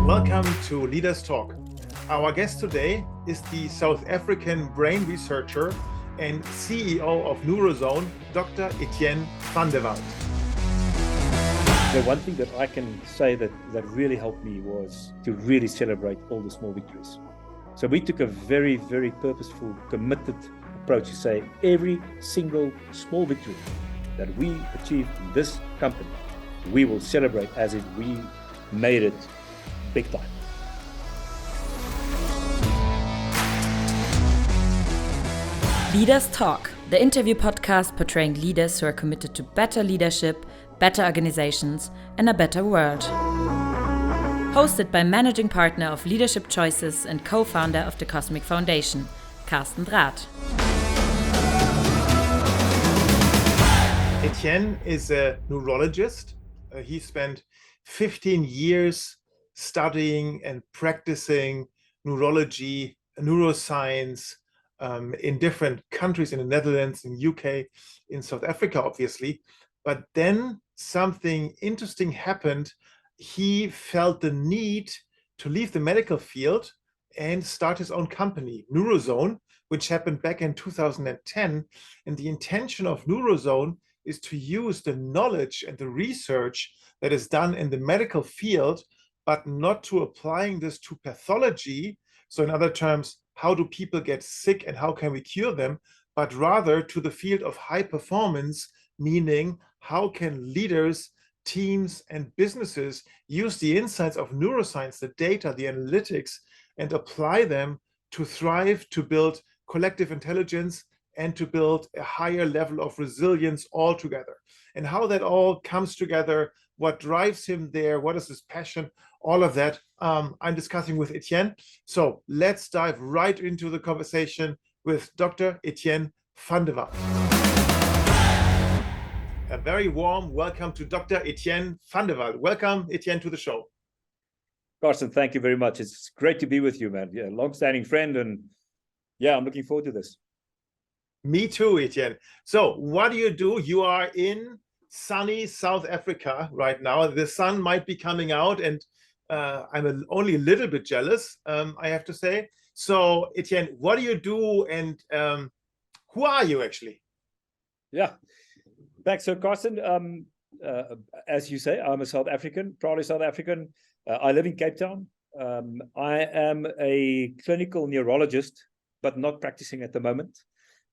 Welcome to Leaders Talk. Our guest today is the South African brain researcher and CEO of Neurozone, Dr. Etienne van der Walt. The one thing that I can say that really helped me was to really celebrate all the small victories. So we took a very, very purposeful, committed approach to say every single small victory that we achieved in this company, we will celebrate as if we made it big time. Leaders Talk, the interview podcast portraying leaders who are committed to better leadership, better organizations, and a better world. Hosted by managing partner of Leadership Choices and co-founder of the Cosmic Foundation, Karsten. Etienne is a neurologist. He spent 15 years studying and practicing neurology, neuroscience in different countries, in the Netherlands, in UK, in South Africa, obviously. But then something interesting happened. He felt the need to leave the medical field and start his own company, Neurozone, which happened back in 2010. And the intention of Neurozone is to use the knowledge and the research that is done in the medical field, but not to applying this to pathology. So in other terms, how do people get sick and how can we cure them? But rather to the field of high performance, meaning how can leaders, teams, and businesses use the insights of neuroscience, the data, the analytics, and apply them to thrive, to build collective intelligence, and to build a higher level of resilience altogether. And how that all comes together, what drives him there, what is his passion, all of that, I'm discussing with Etienne. So let's dive right into the conversation with Dr. Etienne van der Walt. A very warm welcome to Dr. Etienne van der Walt. Welcome, Etienne, to the show. Karsten, thank you very much. It's great to be with you, man. Yeah, long-standing friend, and yeah, I'm looking forward to this. Me too, Etienne. So what do? You are in sunny South Africa right now. The sun might be coming out, and I'm only a little bit jealous, I have to say. So, Etienne, what do you do, and who are you actually? Yeah, thanks. So, Karsten, as you say, I'm a South African, proudly South African. I live in Cape Town. I am a clinical neurologist, but not practicing at the moment.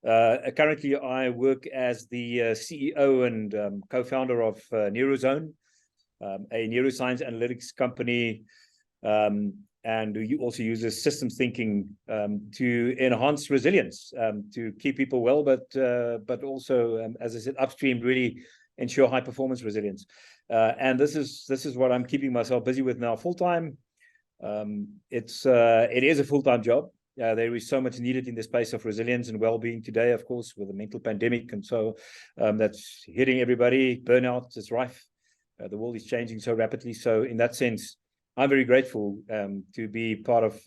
Currently, I work as the CEO and co-founder of Neurozone, a neuroscience analytics company, and we also uses systems thinking to enhance resilience, to keep people well, but also, as I said, upstream, really ensure high performance resilience. And this is what I'm keeping myself busy with now full time. It is a full-time job. There is so much needed in the space of resilience and well-being today, of course, with the mental pandemic, and so that's hitting everybody. Burnout is rife. The world is changing so rapidly. So in that sense, I'm very grateful to be part of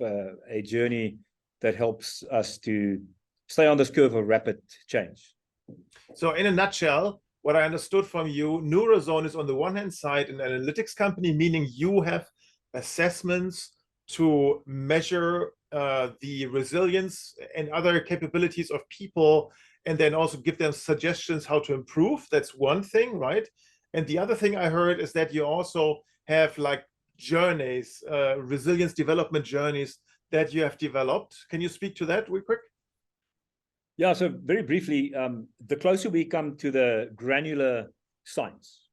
a journey that helps us to stay on this curve of rapid change. So in a nutshell, what I understood from you, Neurozone is on the one hand side an analytics company, meaning you have assessments to measure the resilience and other capabilities of people, and then also give them suggestions how to improve. That's one thing, right? And the other thing I heard is that you also have like journeys, resilience development journeys that you have developed. Can you speak to that real quick? Yeah, so very briefly, the closer we come to the granular science,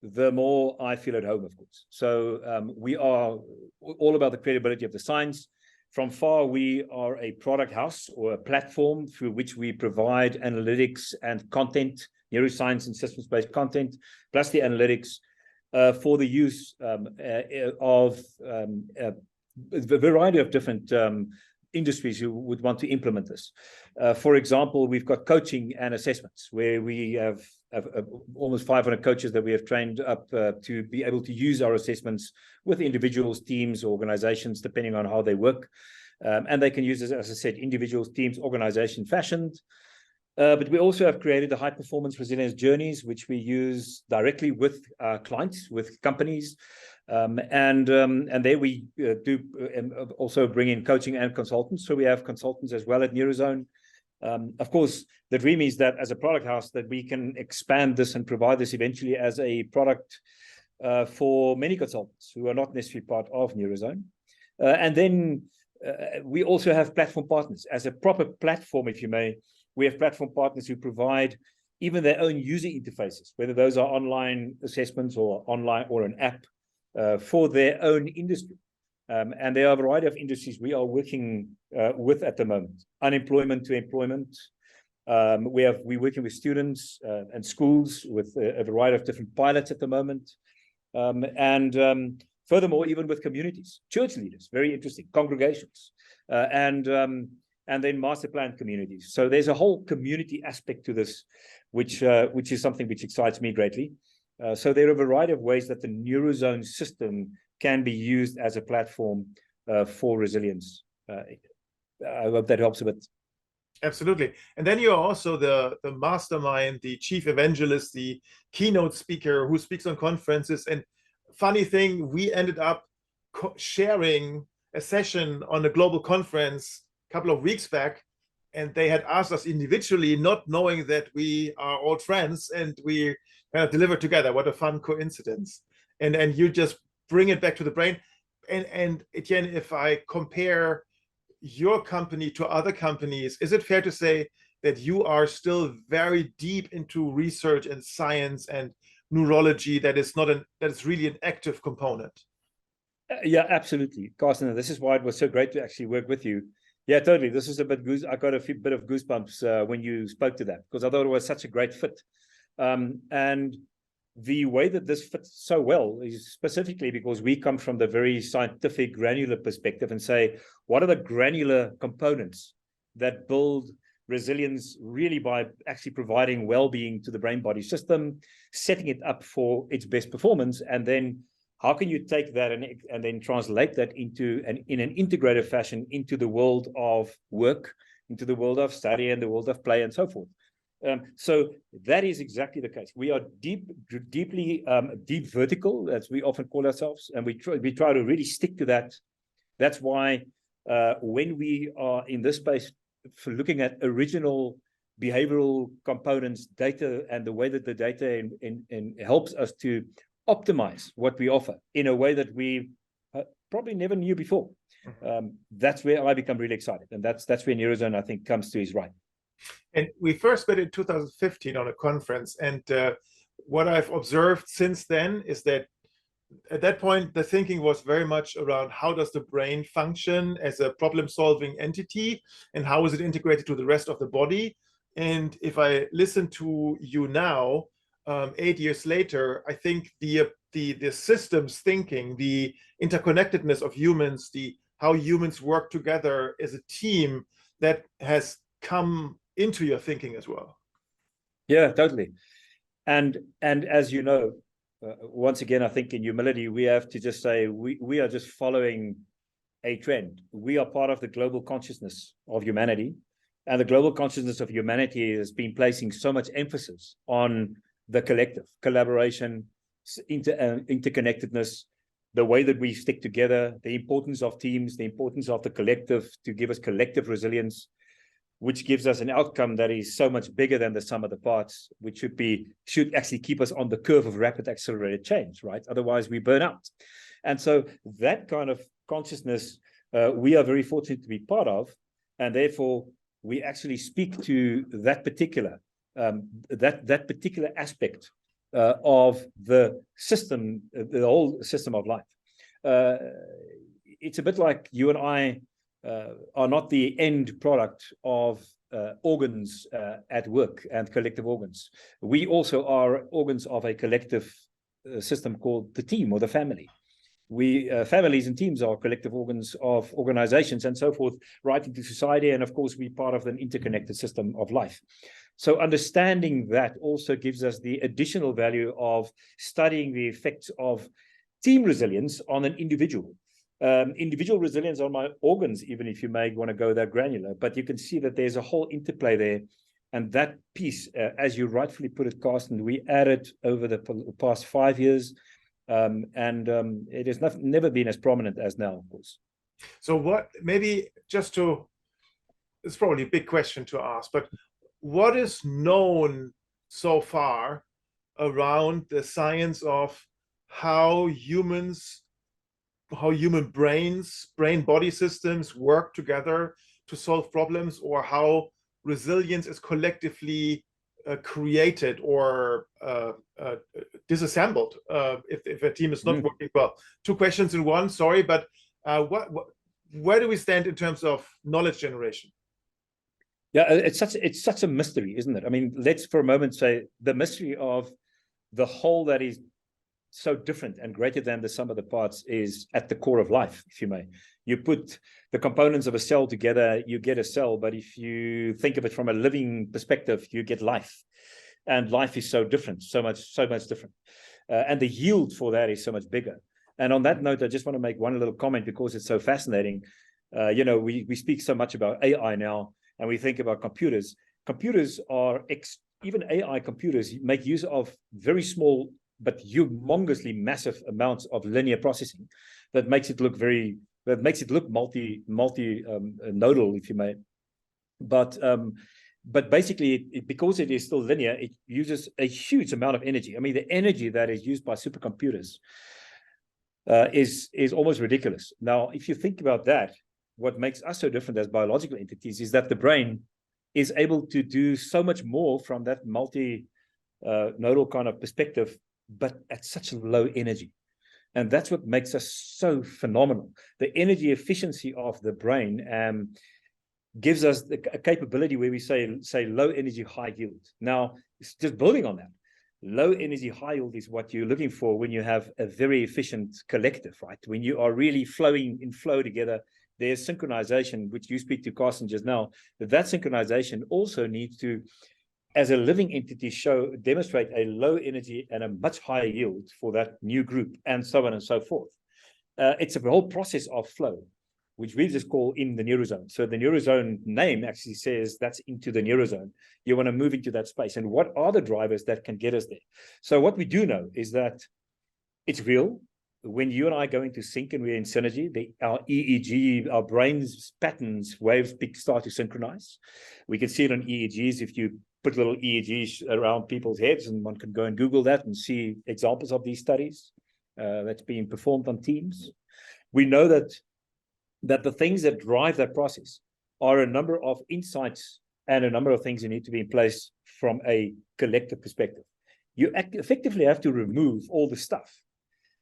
the more I feel at home, of course. So we are all about the credibility of the science. From far, we are a product house or a platform through which we provide analytics and content, neuroscience and systems-based content, plus the analytics for the use of a variety of different industries who would want to implement this. For example, we've got coaching and assessments where we have almost 500 coaches that we have trained up to be able to use our assessments with individuals, teams, organizations, depending on how they work. And they can use this, as I said, individuals, teams, organization fashioned. But we also have created the high performance resilience journeys, which we use directly with clients, with companies. And there we do also bring in coaching and consultants. So we have consultants as well at Neurozone. Of course, the dream is that as a product house, that we can expand this and provide this eventually as a product for many consultants who are not necessarily part of Neurozone. And then we also have platform partners. As a proper platform, if you may, we have platform partners who provide even their own user interfaces, whether those are online assessments or online or an app for their own industry. And there are a variety of industries we are working with at the moment. Unemployment to employment. We're working with students and schools with a variety of different pilots at the moment. Furthermore, even with communities, church leaders, very interesting, congregations, and then master plan communities. So there's a whole community aspect to this, which is something which excites me greatly. So there are a variety of ways that the Neurozone system can be used as a platform for resilience. I hope that helps a bit. Absolutely. And then you're also the mastermind, the chief evangelist, the keynote speaker who speaks on conferences. And funny thing, we ended up sharing a session on a global conference a couple of weeks back, and they had asked us individually, not knowing that we are all friends, and we kind of delivered together. What a fun coincidence. And you just bring it back to the brain. And Etienne, if I compare your company to other companies, is it fair to say that you are still very deep into research and science and neurology that is really an active component? Yeah, absolutely, Karsten. This is why it was so great to actually work with you. Yeah, totally. This is a bit I got a bit of goosebumps when you spoke to that, because I thought it was such a great fit. And the way that this fits so well is specifically because we come from the very scientific, granular perspective and say, what are the granular components that build resilience really by actually providing well-being to the brain-body system, setting it up for its best performance, and then how can you take that and then translate that in an integrated fashion into the world of work, into the world of study and the world of play and so forth. So that is exactly the case. We are deeply deep vertical, as we often call ourselves, and we try to really stick to that. That's why when we are in this space for looking at original behavioral components, data, and the way that the data helps us to optimize what we offer in a way that we probably never knew before. That's where I become really excited, and that's where Neurozone, I think, comes to his right. And we first met in 2015 on a conference, and what I've observed since then is that at that point the thinking was very much around how does the brain function as a problem-solving entity, and how is it integrated to the rest of the body. And if I listen to you now, 8 years later, I think the systems thinking, the interconnectedness of humans, how humans work together as a team, that has come into your thinking as well. Yeah, totally. And as you know, once again, I think in humility, we have to just say we are just following a trend. We are part of the global consciousness of humanity, and the global consciousness of humanity has been placing so much emphasis on the collective, collaboration, interconnectedness, the way that we stick together, the importance of teams, the importance of the collective to give us collective resilience, which gives us an outcome that is so much bigger than the sum of the parts, which should actually keep us on the curve of rapid accelerated change, right? Otherwise we burn out. And so that kind of consciousness, we are very fortunate to be part of, and therefore we actually speak to that particular aspect of the system, the whole system of life. It's a bit like you and I are not the end product of organs at work and collective organs. We also are organs of a collective system called the team or the family. Families and teams are collective organs of organizations and so forth, right into society. And of course, we're part of an interconnected system of life. So understanding that also gives us the additional value of studying the effects of team resilience on an individual. Individual resilience on my organs, even if you may want to go that granular, but you can see that there's a whole interplay there. And that piece, as you rightfully put it, Karsten, we added over the past 5 years, it has never been as prominent as now, of course. So what, maybe just to, it's probably a big question to ask, but what is known so far around the science of how human brains, brain-body systems work together to solve problems, or how resilience is collectively created or disassembled if a team is not working well? Two questions in one, sorry, but where do we stand in terms of knowledge generation? Yeah, it's such a mystery, isn't it? I mean, let's for a moment say the mystery of the whole that is so different and greater than the sum of the parts is at the core of life, if you may. You put the components of a cell together, you get a cell, but if you think of it from a living perspective, you get life. And life is so different, so much different. And the yield for that is so much bigger. And on that note, I just want to make one little comment because it's so fascinating. We speak so much about AI now, and we think about computers. Computers are, even AI computers make use of very small but humongously massive amounts of linear processing that makes it look multi nodal, if you may. But basically, because it is still linear, it uses a huge amount of energy. I mean, the energy that is used by supercomputers is almost ridiculous. Now, if you think about that, what makes us so different as biological entities is that the brain is able to do so much more from that multi-nodal kind of perspective, but at such a low energy. And that's what makes us so phenomenal. The energy efficiency of the brain gives us a capability where we say low energy, high yield. Now, it's just building on that. Low energy, high yield is what you're looking for when you have a very efficient collective, right? When you are really flowing in flow together, there's synchronization, which you speak to Karsten just now, that synchronization also needs to, as a living entity, demonstrate a low energy and a much higher yield for that new group, and so on and so forth. It's a whole process of flow, which we just call in the neurozone. So the neurozone name actually says that's into the neurozone. You want to move into that space. And what are the drivers that can get us there? So what we do know is that it's real. When you and I go into sync and we're in synergy, our EEG, our brain's patterns, waves start to synchronize. We can see it on EEGs if you put little EEGs around people's heads, and one can go and Google that and see examples of these studies that's being performed on teams. We know that the things that drive that process are a number of insights and a number of things that need to be in place from a collective perspective. You effectively have to remove all the stuff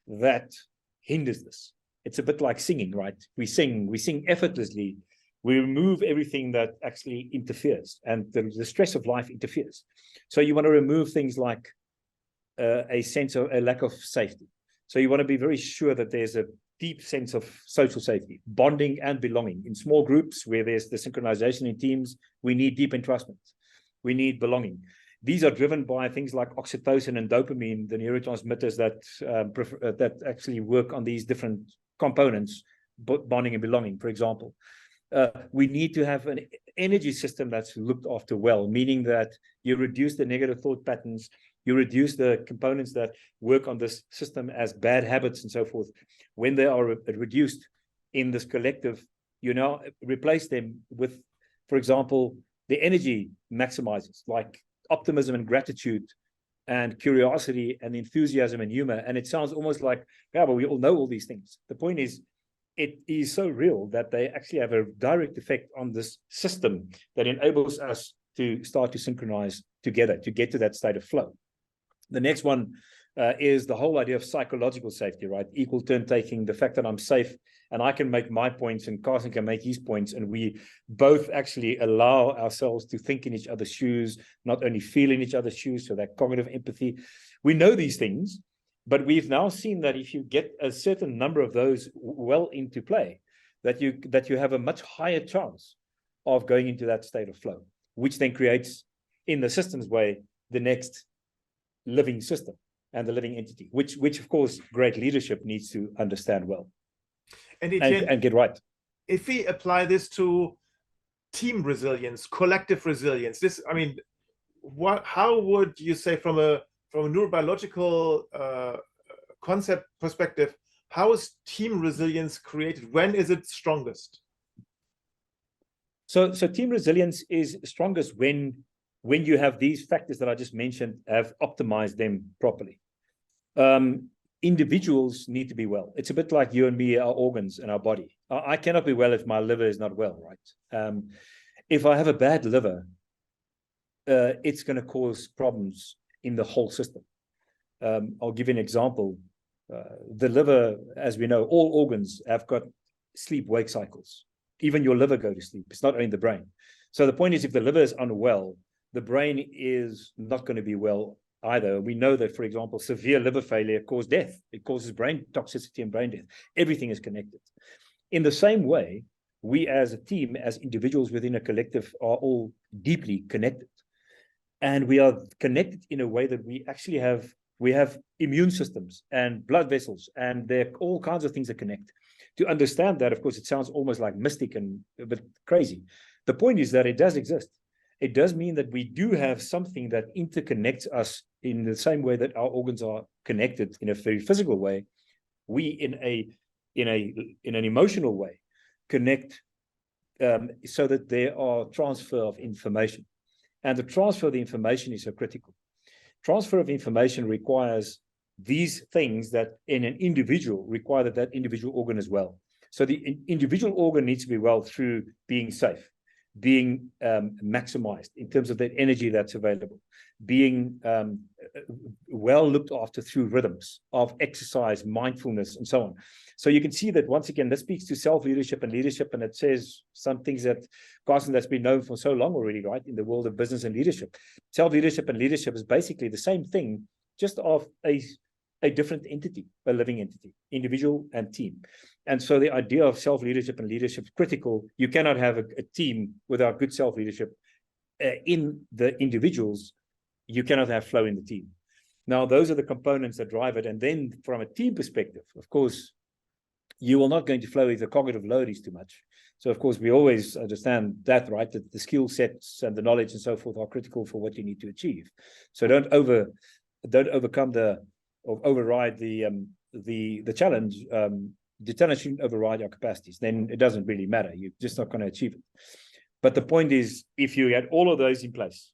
that hinders this. It's a bit like singing, right? We sing effortlessly. We remove everything that actually interferes, and the stress of life interferes. So you want to remove things like a lack of safety. So you want to be very sure that there's a deep sense of social safety, bonding and belonging. In small groups where there's the synchronization in teams, we need deep entrustment. We need belonging. These are driven by things like oxytocin and dopamine, the neurotransmitters that actually work on these different components, bonding and belonging, for example. We need to have an energy system that's looked after well, meaning that you reduce the negative thought patterns, you reduce the components that work on this system as bad habits and so forth. When they are reduced in this collective, you now replace them with, for example, the energy maximizers like optimism and gratitude and curiosity and enthusiasm and humor. And it sounds almost like, yeah, but we all know all these things. The point is, it is so real that they actually have a direct effect on this system that enables us to start to synchronize together to get to that state of flow. The next one is the whole idea of psychological safety, right? Equal turn taking, the fact that I'm safe and I can make my points and Karsten can make his points, and we both actually allow ourselves to think in each other's shoes, not only feel in each other's shoes, so that cognitive empathy. We know these things, but we've now seen that if you get a certain number of those well into play, that you have a much higher chance of going into that state of flow, which then creates, in the systems way, the next living system and the living entity, which of course great leadership needs to understand well and Etienne, get right. If we apply this to team resilience, collective resilience. This, I mean, how would you say from a neurobiological concept perspective, how is team resilience created? When is it strongest? So team resilience is strongest when you have these factors that I just mentioned, have optimized them properly. Individuals need to be well. It's a bit like you and me, our organs and our body. I cannot be well if my liver is not well, right? If I have a bad liver, it's going to cause problems in the whole system. I'll give you an example. The liver, as we know, all organs have got sleep-wake cycles. Even your liver go to sleep. It's not only the brain. So the point is, if the liver is unwell, the brain is not going to be well either. We know that, for example, severe liver failure causes death. It causes brain toxicity and brain death. Everything is connected. In the same way, we as a team, as individuals within a collective, are all deeply connected. And we are connected in a way that we actually have immune systems and blood vessels, and there are all kinds of things that connect. To understand that, of course, it sounds almost like mystic and a bit crazy. The point is that it does exist. It does mean that we do have something that interconnects us in the same way that our organs are connected in a very physical way. We, in an emotional way, connect so that there are transfer of information. And the transfer of the information is so critical. Transfer of information requires these things that in an individual require that individual organ as well. So the individual organ needs to be well through being safe, being maximized in terms of the energy that's available, being well looked after through rhythms of exercise, mindfulness, and so on. So you can see that, once again, this speaks to self-leadership and leadership, and it says some things that, Karsten, that's been known for so long already, right, in the world of business and leadership. Self-leadership and leadership is basically the same thing, just of a different entity, a living entity, individual and team. And so the idea of self-leadership and leadership is critical. You cannot have a team without good self-leadership in the individuals. You cannot have flow in the team. Now, those are the components that drive it. And then from a team perspective, of course, you are not going to flow if the cognitive load is too much. So, of course, we always understand that, right, that the skill sets and the knowledge and so forth are critical for what you need to achieve. So don't override the challenge. The challenge shouldn't override your capacities. Then it doesn't really matter. You're just not going to achieve it. But the point is, if you had all of those in place,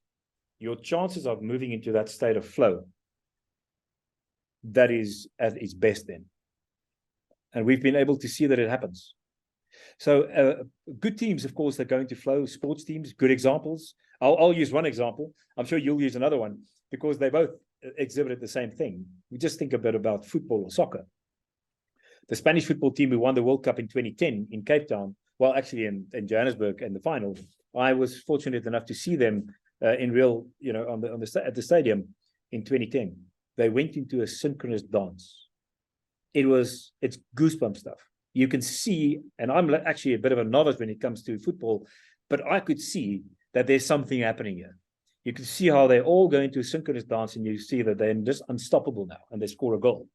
your chances of moving into that state of flow, that is at its best then. And we've been able to see that it happens. So good teams, of course, are going to flow. Sports teams, good examples. I'll use one example. I'm sure you'll use another one, because they both exhibited the same thing. We just think a bit about football or soccer. The Spanish football team who won the World Cup in 2010 in Cape Town, well, actually in Johannesburg in the final, I was fortunate enough to see them in real, at the stadium in 2010. They went into a synchronous dance. It's goosebump stuff. You can see, and I'm actually a bit of a novice when it comes to football, but I could see that there's something happening here. You can see how they all go into a synchronous dance, and you see that they're just unstoppable now, and they score a goal.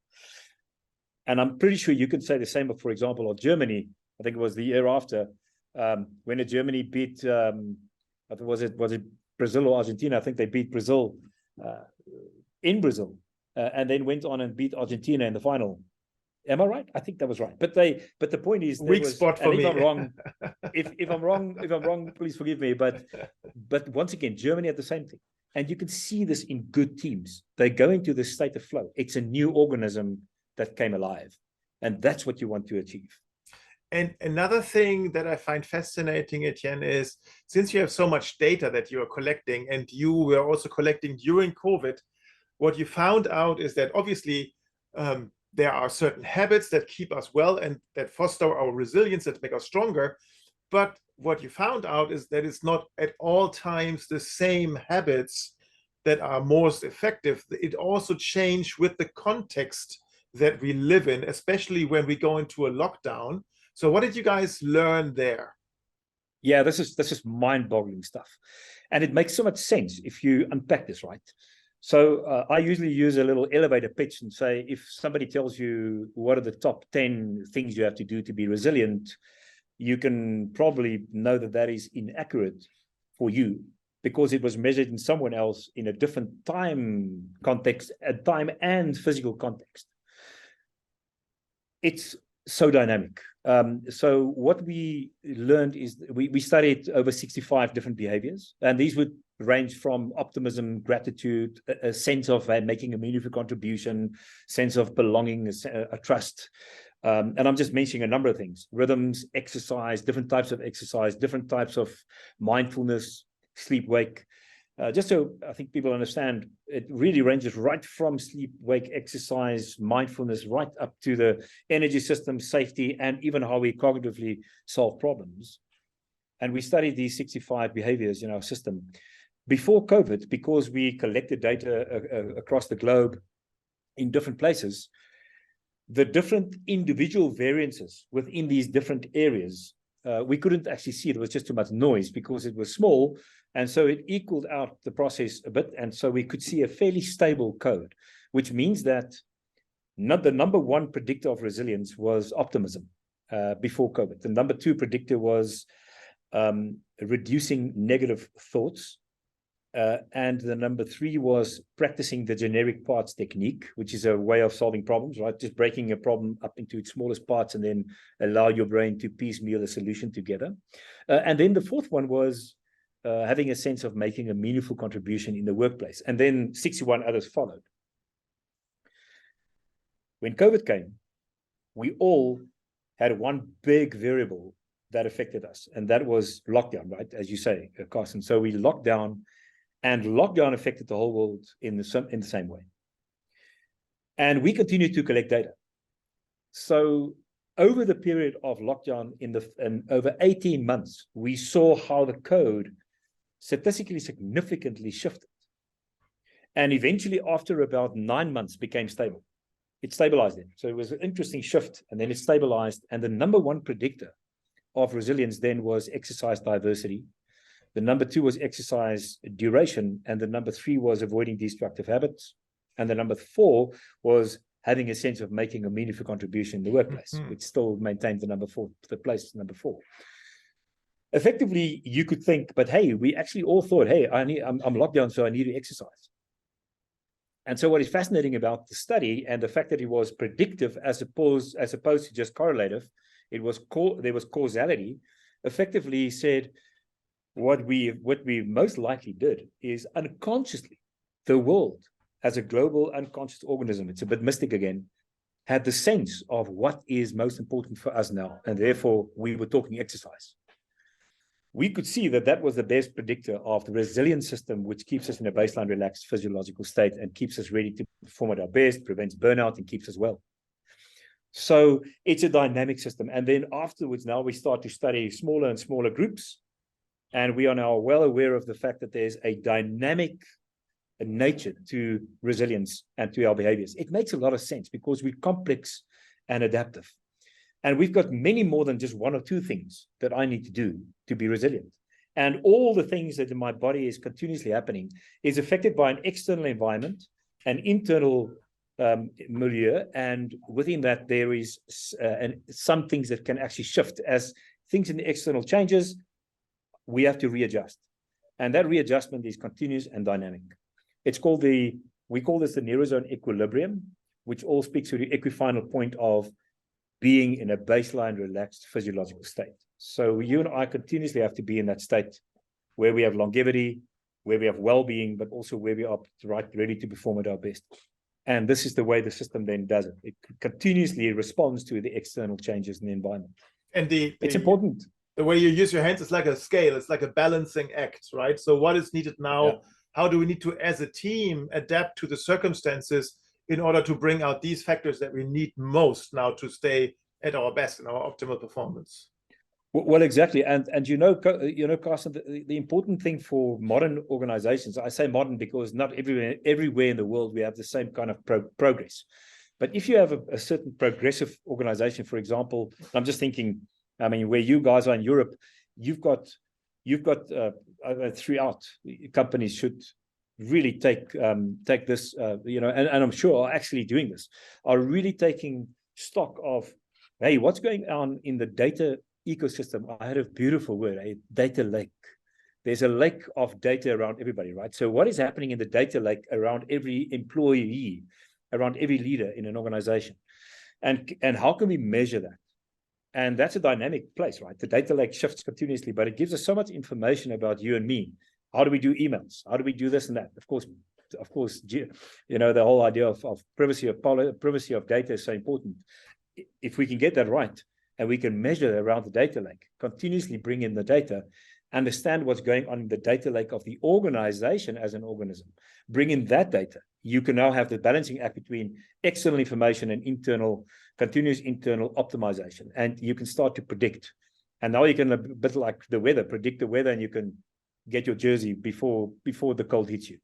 And I'm pretty sure you can say the same, for example, of Germany. I think it was the year after, when Germany beat, was it Brazil or Argentina? I think they beat Brazil in Brazil, and then went on and beat Argentina in the final. Am I right? I think that was right. But the point is, weak spot for me. If I'm wrong, if I'm wrong, please forgive me. But once again, Germany had the same thing, and you can see this in good teams. They go into this state of flow. It's a new organism that came alive, and that's what you want to achieve. And another thing that I find fascinating, Etienne, is since you have so much data that you are collecting, and you were also collecting during COVID, what you found out is that obviously there are certain habits that keep us well and that foster our resilience, that make us stronger. But what you found out is that it's not at all times the same habits that are most effective. It also changed with the context that we live in, especially when we go into a lockdown. So what did you guys learn there? Yeah, this is mind-boggling stuff. And it makes so much sense if you unpack this, right? So I usually use a little elevator pitch and say, if somebody tells you what are the top 10 things you have to do to be resilient, you can probably know that that is inaccurate for you because it was measured in someone else in a different time context, a time and physical context. It's so dynamic. So what we learned is we studied over 65 different behaviors, and these would range from optimism, gratitude, a sense of making a meaningful contribution, sense of belonging, a trust. And I'm just mentioning a number of things: rhythms, exercise, different types of exercise, different types of mindfulness, sleep, wake. Just so I think people understand, it really ranges right from sleep, wake, exercise, mindfulness, right up to the energy system, safety, and even how we cognitively solve problems. And we studied these 65 behaviors in our system. Before COVID, because we collected data across the globe in different places, the different individual variances within these different areas, we couldn't actually see. There was just too much noise because it was small. And so it equaled out the process a bit. And so we could see a fairly stable code, which means that the number one predictor of resilience was optimism before COVID. The number two predictor was reducing negative thoughts. And the number three was practicing the generic parts technique, which is a way of solving problems, right? Just breaking a problem up into its smallest parts and then allow your brain to piecemeal a solution together. And then the fourth one was having a sense of making a meaningful contribution in the workplace. And then 61 others followed. When COVID came, we all had one big variable that affected us, and that was lockdown, right? As you say, Karsten. So we locked down, and lockdown affected the whole world in the same way. And we continued to collect data. So over the period of lockdown in over 18 months, we saw how the code statistically significantly shifted. And eventually, after about 9 months, became stable. It stabilized then. So it was an interesting shift, and then it stabilized. And the number one predictor of resilience then was exercise diversity. The number two was exercise duration, and the number three was avoiding destructive habits. And the number four was having a sense of making a meaningful contribution in the workplace, which still maintained the place number four. Effectively, you could think, but hey, we actually all thought, hey, I'm locked down, so I need to exercise. And so what is fascinating about the study and the fact that it was predictive as opposed to just correlative, there was causality, effectively said what we most likely did is unconsciously, the world as a global unconscious organism, it's a bit mystic again, had the sense of what is most important for us now. And therefore, we were talking exercise. We could see that that was the best predictor of the resilient system, which keeps us in a baseline relaxed physiological state and keeps us ready to perform at our best, prevents burnout, and keeps us well. So it's a dynamic system. And then afterwards, now we start to study smaller and smaller groups. And we are now well aware of the fact that there's a dynamic nature to resilience and to our behaviors. It makes a lot of sense because we're complex and adaptive. And we've got many more than just one or two things that I need to do to be resilient. And all the things that in my body is continuously happening is affected by an external environment, an internal milieu, and within that there is some things that can actually shift. As things in the external changes, we have to readjust. And that readjustment is continuous and dynamic. It's called we call this the Neurozone equilibrium, which all speaks to the equifinal point of being in a baseline relaxed physiological state. So you and I continuously have to be in that state where we have longevity, where we have well-being, but also where we are ready to perform at our best. And this is the way the system then does it. It continuously responds to the external changes in the environment. And it's important. The way you use your hands is like a scale. It's like a balancing act, right? So what is needed now? Yeah. How do we need to, as a team, adapt to the circumstances in order to bring out these factors that we need most now to stay at our best in our optimal performance? Well, exactly. And you know, Karsten, the important thing for modern organizations, I say modern because not everywhere in the world we have the same kind of progress. But if you have a certain progressive organization, for example, I'm just thinking, I mean, where you guys are in Europe, you've got throughout companies should really take this, and I'm sure are actually doing this, are really taking stock of, hey, what's going on in the data ecosystem, I had a beautiful word, a data lake. There's a lake of data around everybody, right? So what is happening in the data lake around every employee, around every leader in an organization? And how can we measure that? And that's a dynamic place, right? The data lake shifts continuously, but it gives us so much information about you and me. How do we do emails? How do we do this and that? Of course, you know, the whole idea of privacy of data is so important. If we can get that right, and we can measure around the data lake, continuously bring in the data, understand what's going on in the data lake of the organization as an organism, bring in that data, you can now have the balancing act between external information and continuous internal optimization. And you can start to predict. And now you can, a bit like the weather, predict the weather, and you can get your jersey before the cold hits you.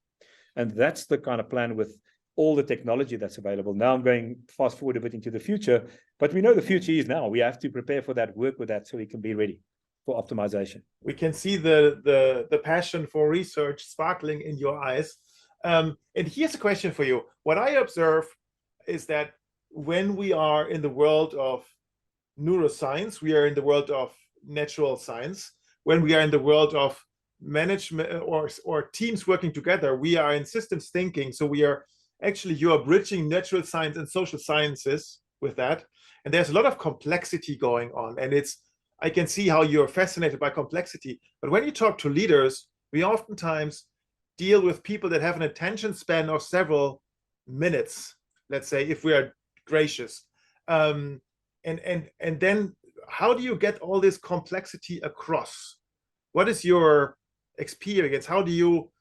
And that's the kind of plan with all the technology that's available. Now I'm going fast forward a bit into the future, but we know the future is now. We have to prepare for that, work with that, so we can be ready for optimization. We can see the passion for research sparkling in your eyes. And here's a question for you. What I observe is that when we are in the world of neuroscience, we are in the world of natural science. When we are in the world of management or teams working together, we are in systems thinking. So we are actually, you are bridging natural science and social sciences with that. And there's a lot of complexity going on. And I can see how you're fascinated by complexity. But when you talk to leaders, we oftentimes deal with people that have an attention span of several minutes, let's say, if we are gracious. And then how do you get all this complexity across? What is your experience? How do you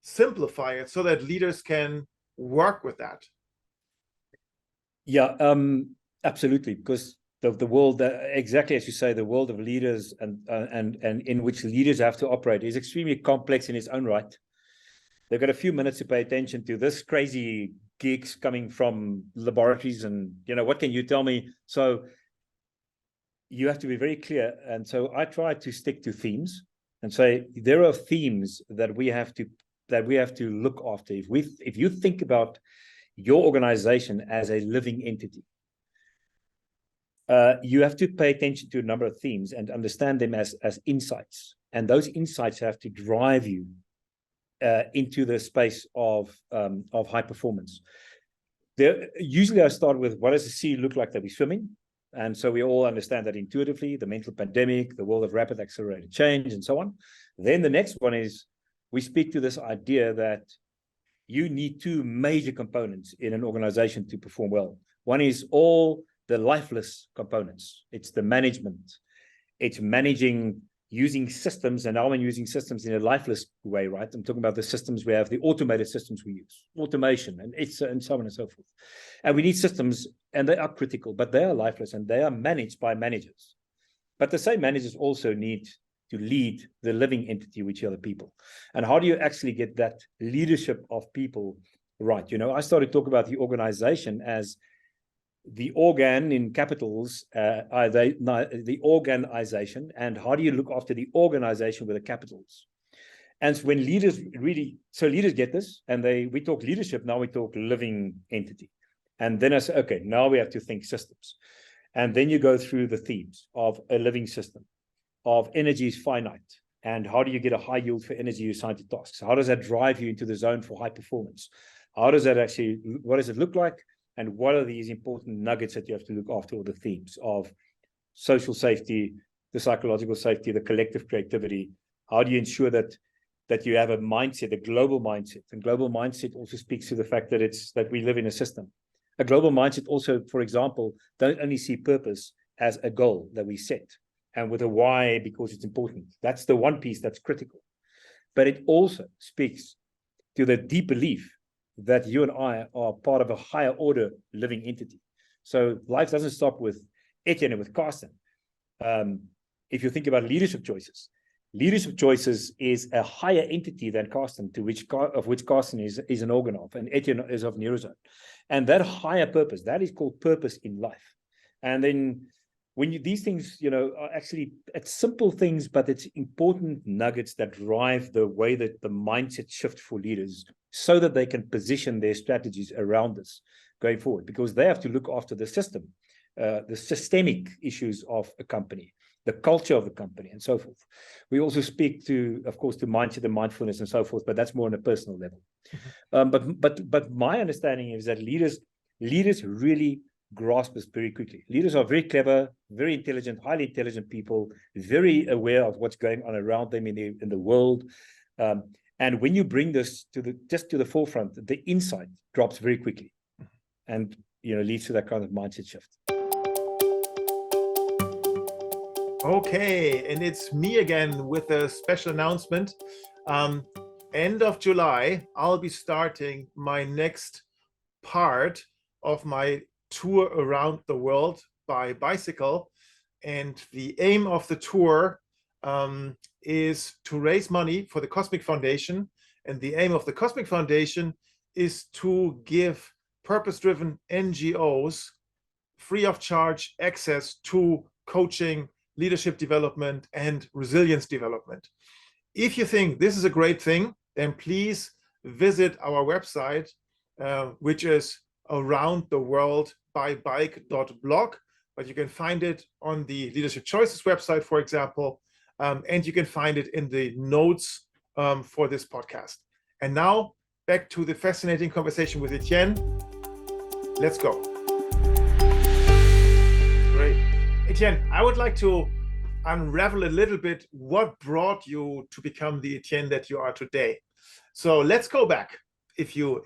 simplify it so that leaders can work with that? Yeah, absolutely. Because the world, exactly as you say, the world of leaders and in which leaders have to operate is extremely complex in its own right. They've got a few minutes to pay attention to this crazy geeks coming from laboratories, and what can you tell me? So you have to be very clear. And so I try to stick to themes and say there are themes that we have to look after. If you think about your organization as a living entity, you have to pay attention to a number of themes and understand them as insights. And those insights have to drive you into the space of high performance. Usually I start with, what does the sea look like that we're swimming? And so we all understand that intuitively, the mental pandemic, the world of rapid accelerated change, and so on. Then the next one is, we speak to this idea that you need two major components in an organization to perform well. One is all the lifeless components. It's the management. It's managing using systems, and now I'm using systems in a lifeless way, right? I'm talking about the systems we have, the automated systems we use, automation, and so on and so forth. And we need systems, and they are critical, but they are lifeless, and they are managed by managers. But the same managers also need to lead the living entity, which are the people. And how do you actually get that leadership of people right? I started talking about the organization as the organ in capitals, the organization, and how do you look after the organization with the capitals? And when leaders leaders get this, and we talk leadership, now we talk living entity. And then I say, okay, now we have to think systems. And then you go through the themes of a living system, of energy is finite, and how do you get a high yield for energy you assign to tasks? How does that drive you into the zone for high performance? What does it look like? And what are these important nuggets that you have to look after, all the themes of social safety, the psychological safety, the collective creativity? How do you ensure that you have a mindset, a global mindset? And global mindset also speaks to the fact that we live in a system. A global mindset also, for example, don't only see purpose as a goal that we set and with a why because it's important. That's the one piece that's critical. But it also speaks to the deep belief that you and I are part of a higher order living entity. So life doesn't stop with Etienne and with Karsten. If you think about leadership choices is a higher entity than Karsten, of which Karsten is an organ of, and Etienne is of Neurozone. And that higher purpose, that is called purpose in life. And then these things, are actually, it's simple things, but it's important nuggets that drive the way that the mindset shift for leaders so that they can position their strategies around this going forward, because they have to look after the system. the systemic issues of a company, the culture of the company, and so forth. We also speak to, of course, to mindset and mindfulness and so forth, but that's more on a personal level. But my understanding is that leaders really grasp this very quickly. Leaders are very clever, very intelligent, highly intelligent people, very aware of what's going on around them in the world. And when you bring this to the forefront, the insight drops very quickly, and leads to that kind of mindset shift. Okay, and it's me again with a special announcement. End of July, I'll be starting my next part of my tour around the world by bicycle. And the aim of the tour is to raise money for the Cosmic Foundation. And the aim of the Cosmic Foundation is to give purpose-driven NGOs free of charge access to coaching, leadership development, and resilience development. If you think this is a great thing, then please visit our website, which is aroundtheworldbybike.blog. But you can find it on the Leadership Choices website, for example, and you can find it in the notes for this podcast. And now back to the fascinating conversation with Etienne. Let's go. Great. Etienne, I would like to unravel a little bit what brought you to become the Etienne that you are today. So let's go back, if you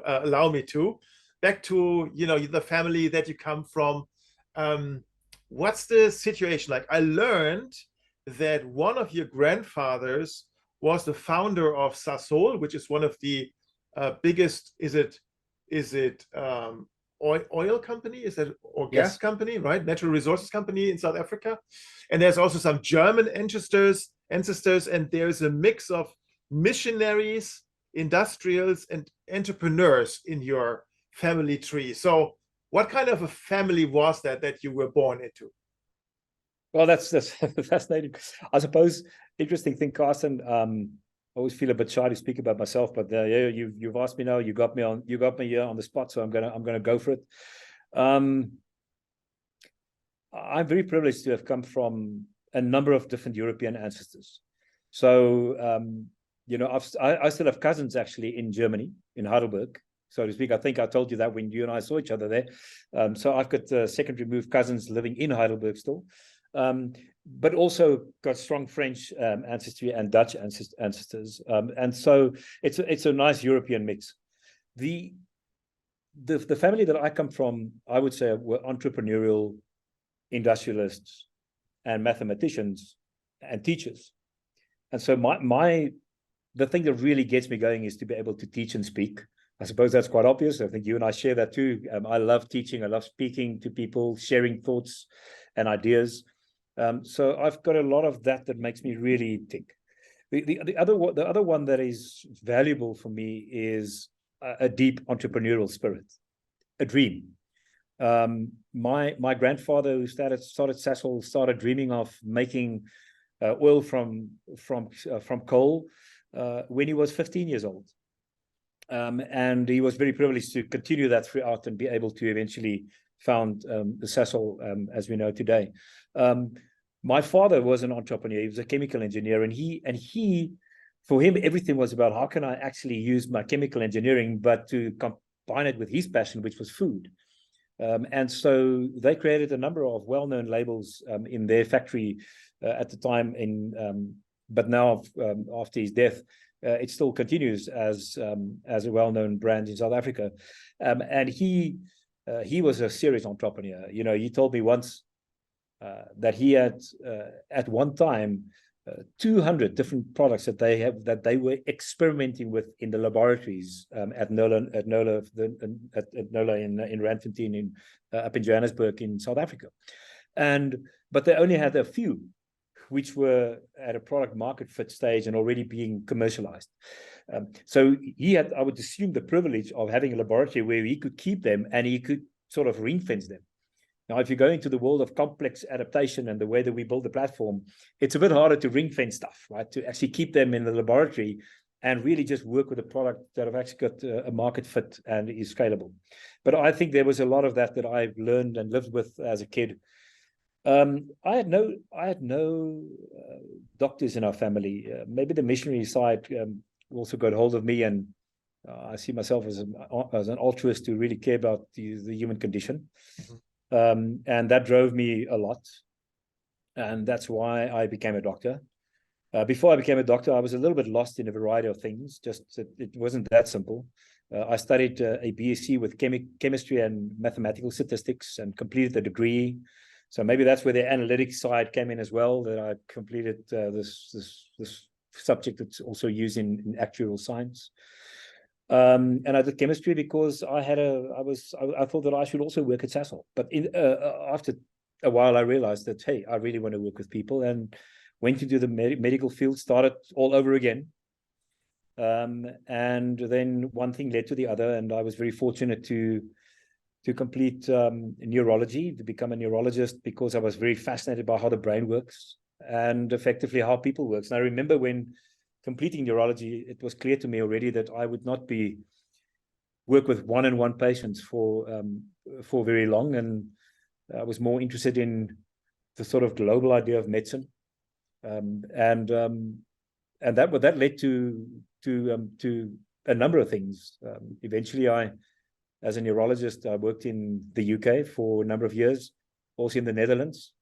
allow me to, back to the family that you come from. What's the situation like? I learned that one of your grandfathers was the founder of Sasol, which is one of the biggest, is it oil company? Is that or gas company, right? Natural resources company in South Africa. And there's also some German ancestors, and there's a mix of missionaries, industrials, and entrepreneurs in your family tree. So what kind of a family was that you were born into? Well, that's fascinating. I suppose interesting thing, Karsten. I always feel a bit shy to speak about myself, but you've asked me now. You got me here on the spot, so I'm gonna go for it. I'm very privileged to have come from a number of different European ancestors. So I still have cousins actually in Germany, in Heidelberg, so to speak. I think I told you that when you and I saw each other there. So I've got second removed cousins living in Heidelberg still. But also got strong French ancestry and Dutch ancestors, and so it's a nice European mix. The family that I come from, I would say, were entrepreneurial, industrialists, and mathematicians, and teachers. And so the thing that really gets me going is to be able to teach and speak. I suppose that's quite obvious. I think you and I share that too. I love teaching. I love speaking to people, sharing thoughts and ideas. So I've got a lot of that makes me really tick. The other one that is valuable for me is a deep entrepreneurial spirit, a dream. My grandfather, who started Sasol, started dreaming of making oil from coal when he was 15 years old. And he was very privileged to continue that throughout and be able to eventually found the Sasol as we know today. My father was an entrepreneur. He was a chemical engineer, and he for him, everything was about how can I actually use my chemical engineering, but to combine it with his passion, which was food. And so they created a number of well-known labels in their factory at the time. But now, after his death, it still continues as a well-known brand in South Africa. And he was a serious entrepreneur. He told me once that he had at one time 200 different products that they were experimenting with in the laboratories at NOLA in Randfontein up in Johannesburg in South Africa, but they only had a few which were at a product market fit stage and already being commercialized. So he had, I would assume, the privilege of having a laboratory where he could keep them and he could sort of ring fence them. Now, if you go into the world of complex adaptation and the way that we build the platform, it's a bit harder to ring fence stuff, right? To actually keep them in the laboratory and really just work with a product that have actually got a market fit and is scalable. But I think there was a lot of that I've learned and lived with as a kid. I had no doctors in our family. Maybe the missionary side also got hold of me, and I see myself as an altruist to really care about the human condition. And that drove me a lot. And that's why I became a doctor. Before I became a doctor, I was a little bit lost in a variety of things. Just it wasn't that simple. I studied a BSc with chemistry and mathematical statistics and completed the degree. So maybe that's where the analytics side came in as well, that I completed this subject that's also used in actuarial science. And I did chemistry because I thought that I should also work at Sasol. But after a while, I realized that, hey, I really want to work with people, and went into the medical field, started all over again. And then one thing led to the other, and I was very fortunate to complete neurology, to become a neurologist, because I was very fascinated by how the brain works and effectively how people works. And I remember when completing neurology, it was clear to me already that I would not work with one-on-one patients for very long, and I was more interested in the sort of global idea of medicine, and that led to a number of things. Eventually, as a neurologist, I worked in the UK for a number of years, also in the Netherlands,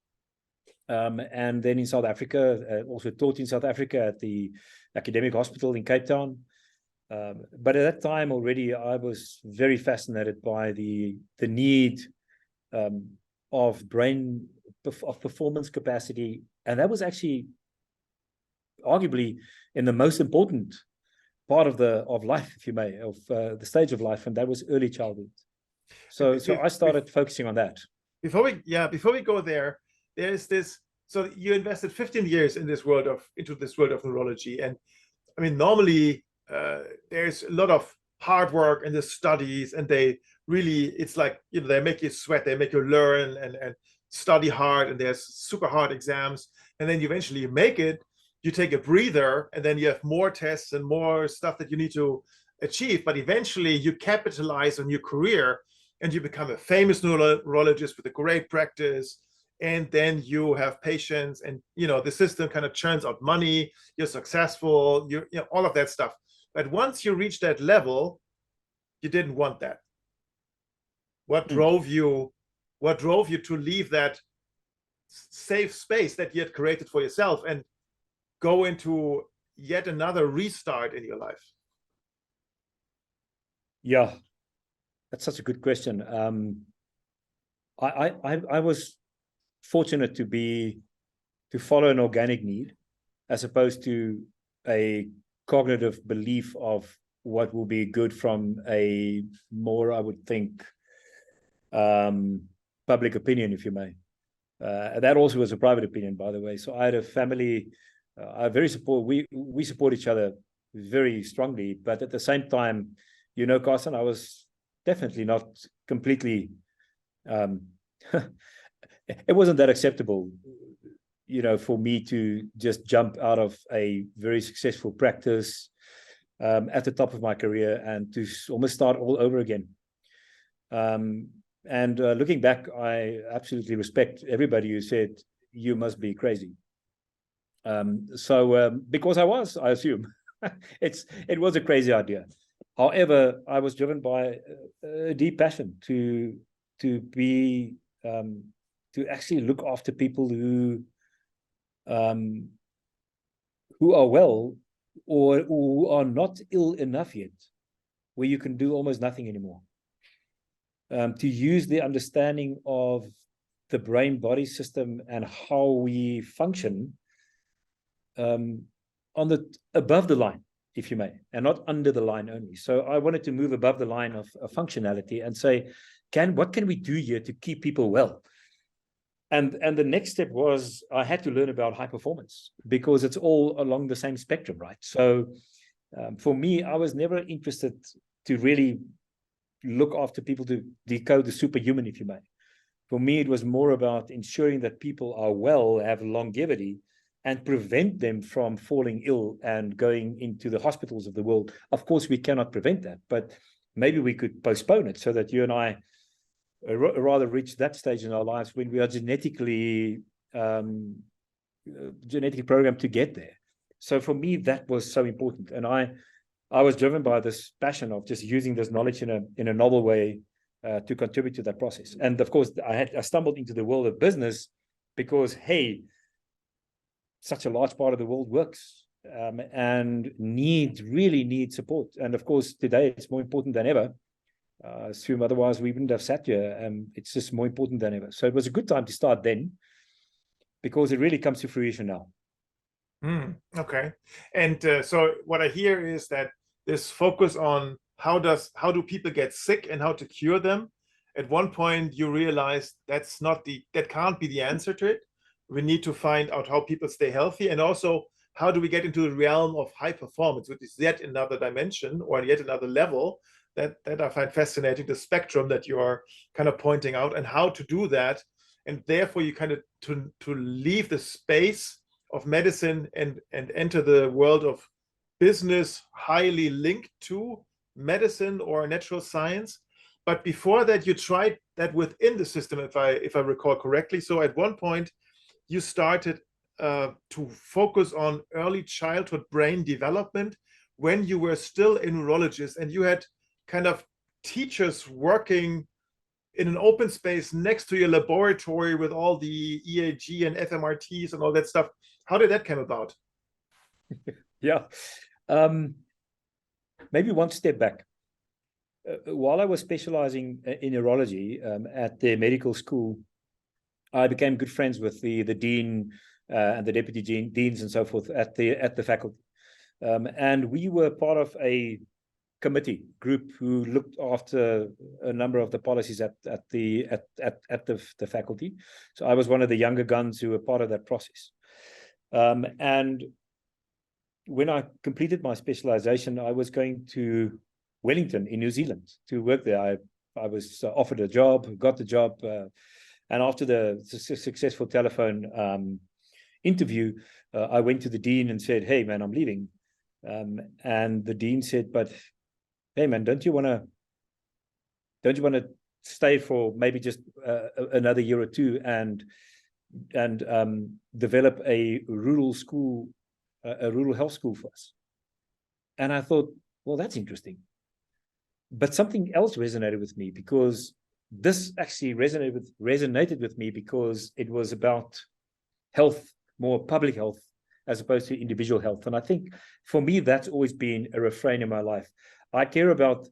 and then in South Africa, also taught in South Africa at the academic hospital in Cape Town. But at that time already, I was very fascinated by the need of performance capacity, and that was actually arguably in the most important part of life, if you may, of the stage of life, and that was early childhood. So I started focusing on that. Before we go there, there's this. So you invested 15 years into this world of neurology, and I mean, normally there's a lot of hard work in the studies, and it's like, they make you sweat, they make you learn and study hard, and there's super hard exams, and then eventually you make it. You take a breather, and then you have more tests and more stuff that you need to achieve. But eventually you capitalize on your career, and you become a famous neurologist with a great practice. And then you have patients, and the system kind of churns out money. You're successful. You all of that stuff. But once you reach that level, you didn't want that. What drove you to leave that safe space that you had created for yourself and go into yet another restart in your life? Yeah, that's such a good question. I was fortunate to follow an organic need, as opposed to a cognitive belief of what will be good from a more, I would think, public opinion, if you may. That also was a private opinion, by the way. So I had a family. We support each other very strongly, but at the same time, Karsten, I was definitely not completely. It wasn't that acceptable, for me to just jump out of a very successful practice at the top of my career and to almost start all over again. And looking back, I absolutely respect everybody who said you must be crazy. Because I assume it was a crazy idea. However, I was driven by a deep passion to actually look after people who are well, or who are not ill enough yet, where you can do almost nothing anymore. To use the understanding of the brain-body system and how we function above the line, if you may, and not under the line only. So I wanted to move above the line of functionality and say, what can we do here to keep people well? And the next step was I had to learn about high performance, because it's all along the same spectrum, right? So for me, I was never interested to really look after people to decode the superhuman, if you may. For me, it was more about ensuring that people are well, have longevity, and prevent them from falling ill and going into the hospitals of the world. Of course, we cannot prevent that, but maybe we could postpone it so that you and I rather reach that stage in our lives when we are genetically programmed to get there. So for me, that was so important. And I was driven by this passion of just using this knowledge in a novel way to contribute to that process. And of course, I stumbled into the world of business because, hey, such a large part of the world works and really needs support. And of course, today it's more important than ever. Assume otherwise we wouldn't have sat here. It's just more important than ever. So it was a good time to start then, because it really comes to fruition now. Okay. And so what I hear is that this focus on how do people get sick and how to cure them. At one point you realize that can't be the answer to it. We need to find out how people stay healthy, and also how do we get into the realm of high performance, which is yet another dimension or yet another level that I find fascinating, the spectrum that you are kind of pointing out and how to do that. And therefore you kind of to leave the space of medicine and enter the world of business highly linked to medicine or natural science. But before that, you tried that within the system, if I recall correctly. So at one point you started to focus on early childhood brain development when you were still a neurologist, and you had kind of teachers working in an open space next to your laboratory with all the EAG and fMRTs and all that stuff. How did that come about? Yeah. Maybe one step back. While I was specializing in neurology at the medical school, I became good friends with the dean and the deputy deans and so forth at the faculty. And we were part of a committee group who looked after a number of the policies at the faculty. So I was one of the younger guns who were part of that process. And when I completed my specialization, I was going to Wellington in New Zealand to work there. I was offered a job, got the job, and after the successful telephone interview, I went to the dean and said, "Hey, man, I'm leaving." And the dean said, "But hey, man, don't you want to stay for maybe just another year or two and develop a rural school, a rural health school for us?" And I thought, well, that's interesting. But something else resonated with me, because this actually resonated with me because it was about health, more public health, as opposed to individual health. And I think for me, that's always been a refrain in my life. I care about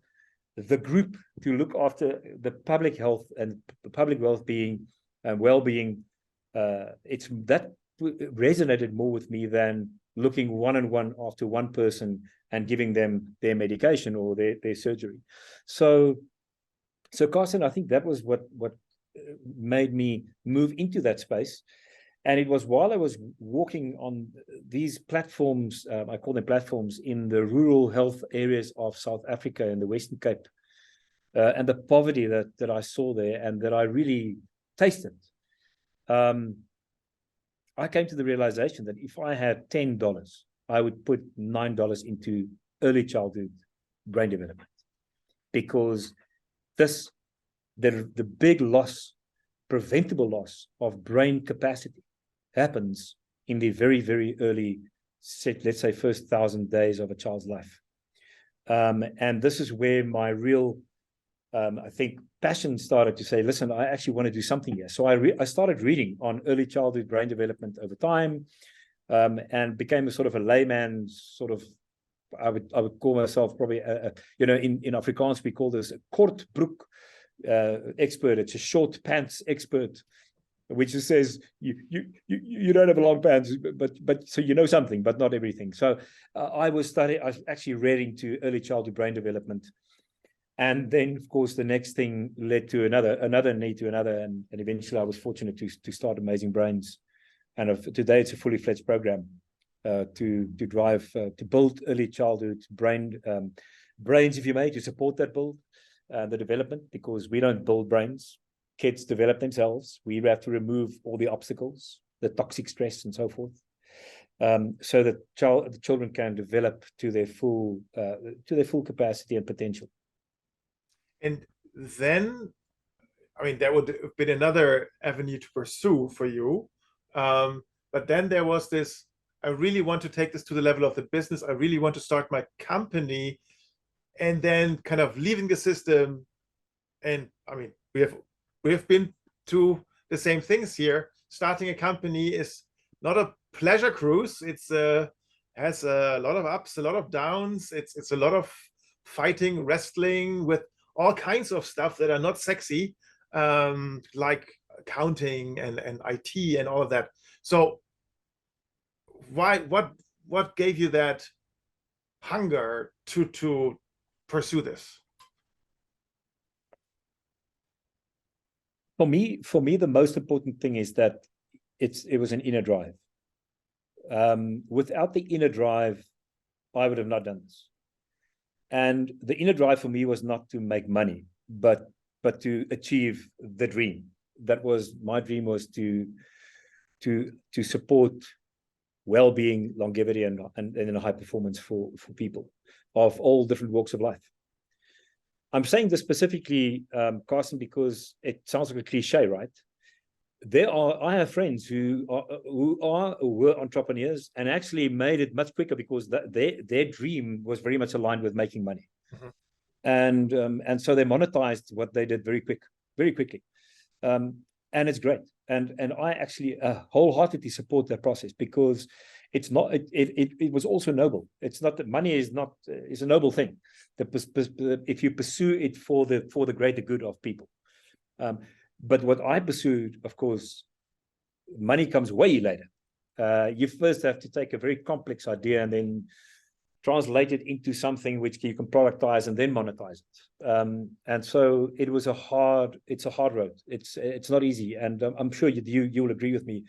the group to look after the public health and public well-being and well-being. It's that resonated more with me than looking one-on-one after one person and giving them their medication or their surgery. So Karsten, I think that was what made me move into that space. And it was while I was walking on these platforms, I call them platforms, in the rural health areas of South Africa and the Western Cape, and the poverty that I saw there and that I really tasted. I came to the realization that if I had $10, I would put $9 into early childhood brain development, because the big loss, preventable loss of brain capacity happens in the very, very early, let's say, first 1,000 days of a child's life. And this is where my real, I think, passion started to say, listen, I actually want to do something here. So I started reading on early childhood brain development over time, and became a sort of a layman, sort of, I would call myself probably, in Afrikaans, we call this a kort broek expert. It's a short pants expert, which says you don't have a long pants, but so you know something, but not everything. So I was actually read into early childhood brain development. And then, of course, the next thing led to another need to another. And eventually I was fortunate to start Amazing Brains. And today it's a fully fledged program to build early childhood brains, if you may, to support that build, the development, because we don't build brains. Kids develop themselves. We have to remove all the obstacles, the toxic stress and so forth. so that the children can develop to their full capacity and potential. And then, I mean, that would have been another avenue to pursue for you. But then there was this, I really want to take this to the level of the business. I really want to start my company, and then kind of leaving the system. And I mean, we have been to the same things here. Starting a company is not a pleasure cruise. It's has a lot of ups, a lot of downs. It's a lot of fighting, wrestling with all kinds of stuff that are not sexy, like accounting and IT and all of that. So what gave you that hunger to pursue this? For me, the most important thing is that it was an inner drive. Without the inner drive, I would have not done this. And the inner drive for me was not to make money, but to achieve the dream. That was my dream, was to support well-being, longevity, and high performance for people of all different walks of life. I'm saying this specifically, Karsten, because it sounds like a cliche, right? I have friends who were entrepreneurs and actually made it much quicker because their dream was very much aligned with making money. Mm-hmm. And so they monetized what they did very quickly. And it's great. And I actually wholeheartedly support that process, because it's not, it was also noble. It's not that money is a noble thing. If you pursue it for the greater good of people. But what I pursued, of course, money comes way later. You first have to take a very complex idea and then translate it into something which you can productize and then monetize it. And so it's a hard road. It's not easy. And I'm sure you will agree with me.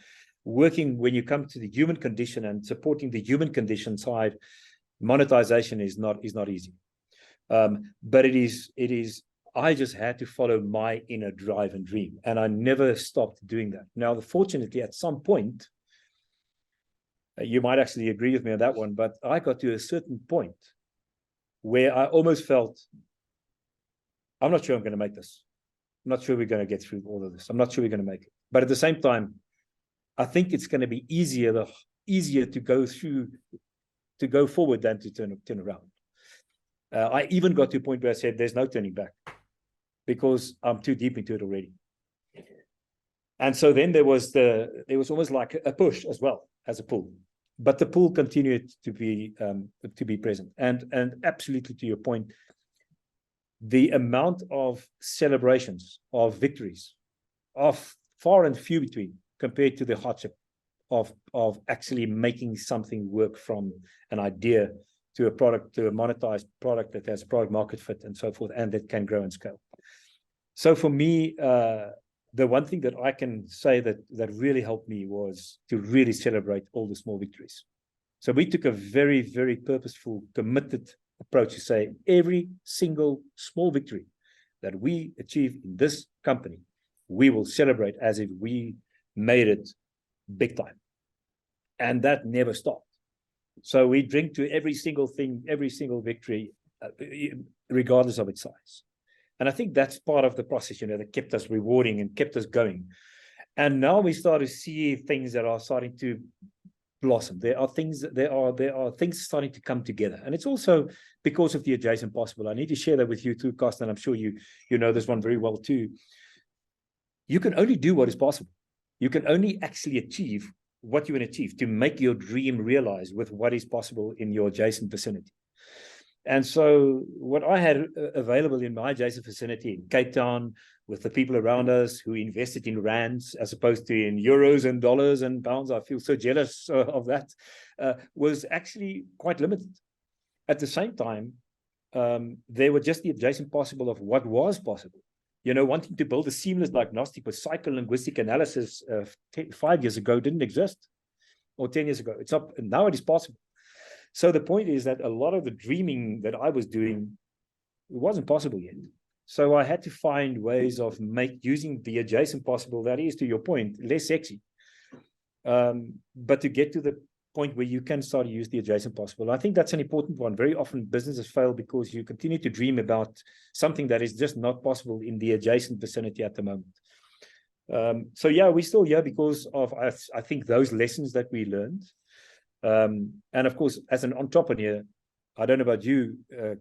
Working when you come to the human condition and supporting the human condition side, monetization is not easy. But it is. I just had to follow my inner drive and dream, and I never stopped doing that. Now, fortunately, at some point, you might actually agree with me on that one, but I got to a certain point where I almost felt, I'm not sure I'm going to make this. I'm not sure we're going to get through all of this. I'm not sure we're going to make it. But at the same time, I think it's going to be easier to go forward than to turn around. I even got to a point where I said, there's no turning back, because I'm too deep into it already. And so then there was almost like a push as well as a pull, but the pull continued to be present. And absolutely, to your point, the amount of celebrations, of victories, of far and few between compared to the hardship of actually making something work from an idea to a product, to a monetized product that has product market fit and so forth, and that can grow and scale. So for me, the one thing that I can say that really helped me was to really celebrate all the small victories. So we took a very, very purposeful, committed approach to say every single small victory that we achieve in this company, we will celebrate as if we made it big time. And that never stopped. So we drink to every single thing, every single victory, regardless of its size. And I think that's part of the process, that kept us rewarding and kept us going. And now we start to see things that are starting to blossom. There are things starting to come together. And it's also because of the adjacent possible. I need to share that with you too, Karsten. I'm sure you know this one very well too. You can only do what is possible. You can only actually achieve what you can achieve to make your dream realize with what is possible in your adjacent vicinity. And so what I had available in my adjacent vicinity in Cape Town, with the people around us who invested in rands as opposed to in euros and dollars and pounds, I feel so jealous of that, was actually quite limited. At the same time, there were just the adjacent possible of what was possible. Wanting to build a seamless diagnostic with psycholinguistic analysis 5 years ago didn't exist, or 10 years ago. It's not, now it is possible. So the point is that a lot of the dreaming that I was doing, it wasn't possible yet. So I had to find ways of using the adjacent possible, that is, to your point, less sexy, but to get to the point where you can start to use the adjacent possible. I think that's an important one. Very often businesses fail because you continue to dream about something that is just not possible in the adjacent vicinity at the moment. So yeah, we're still here because of, I think, those lessons that we learned. And of course, as an entrepreneur, I don't know about you,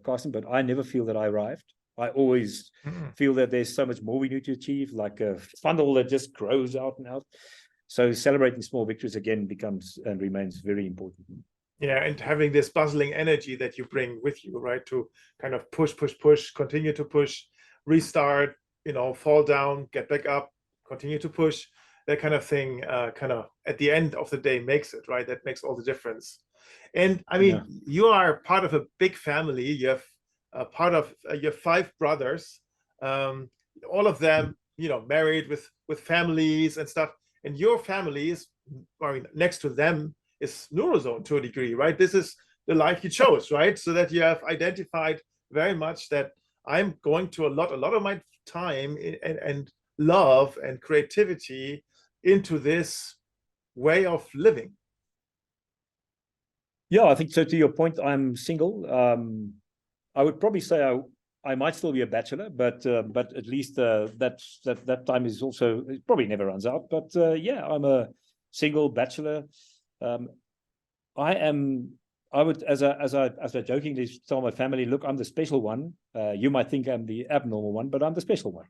Karsten, but I never feel that I arrived. I always feel that there's so much more we need to achieve, like a funnel that just grows out and out. So celebrating small victories again becomes and remains very important. Yeah, and having this bustling energy that you bring with you, right? To kind of push, continue to push, restart, fall down, get back up, continue to push, that kind of thing, kind of at the end of the day makes it, right? That makes all the difference. And I mean, you are part of a big family. You have you have 5 brothers, all of them, married with families and stuff. And your family is, I mean, next to them is Neurozone to a degree, right? This is the life you chose, right? So that you have identified very much that I'm going to a lot of my time and love and creativity into this way of living. Yeah, I think so. To your point, I'm single. I would probably say I might still be a bachelor, but at least that time is also, it probably never runs out. But yeah, I'm a single bachelor. I would, as I jokingly tell my family, look, I'm the special one. You might think I'm the abnormal one, but I'm the special one.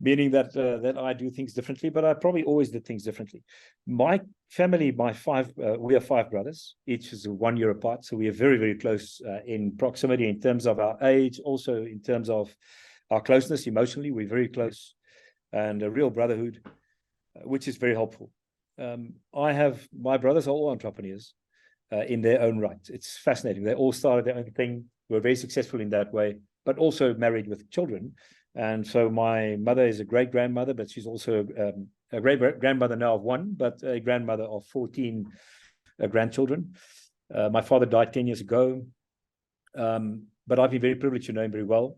Meaning that I do things differently, but I probably always did things differently. My family, we are 5 brothers, each is 1 year apart. So we are very, very close in proximity in terms of our age, also in terms of our closeness emotionally. We're very close and a real brotherhood, which is very helpful. My brothers are all entrepreneurs in their own right. It's fascinating. They all started their own thing, were very successful in that way, but also married with children. And so my mother is a great-grandmother, but she's also a great-grandmother now of 1, but a grandmother of 14 grandchildren. My father died 10 years ago, but I've been very privileged to know him very well.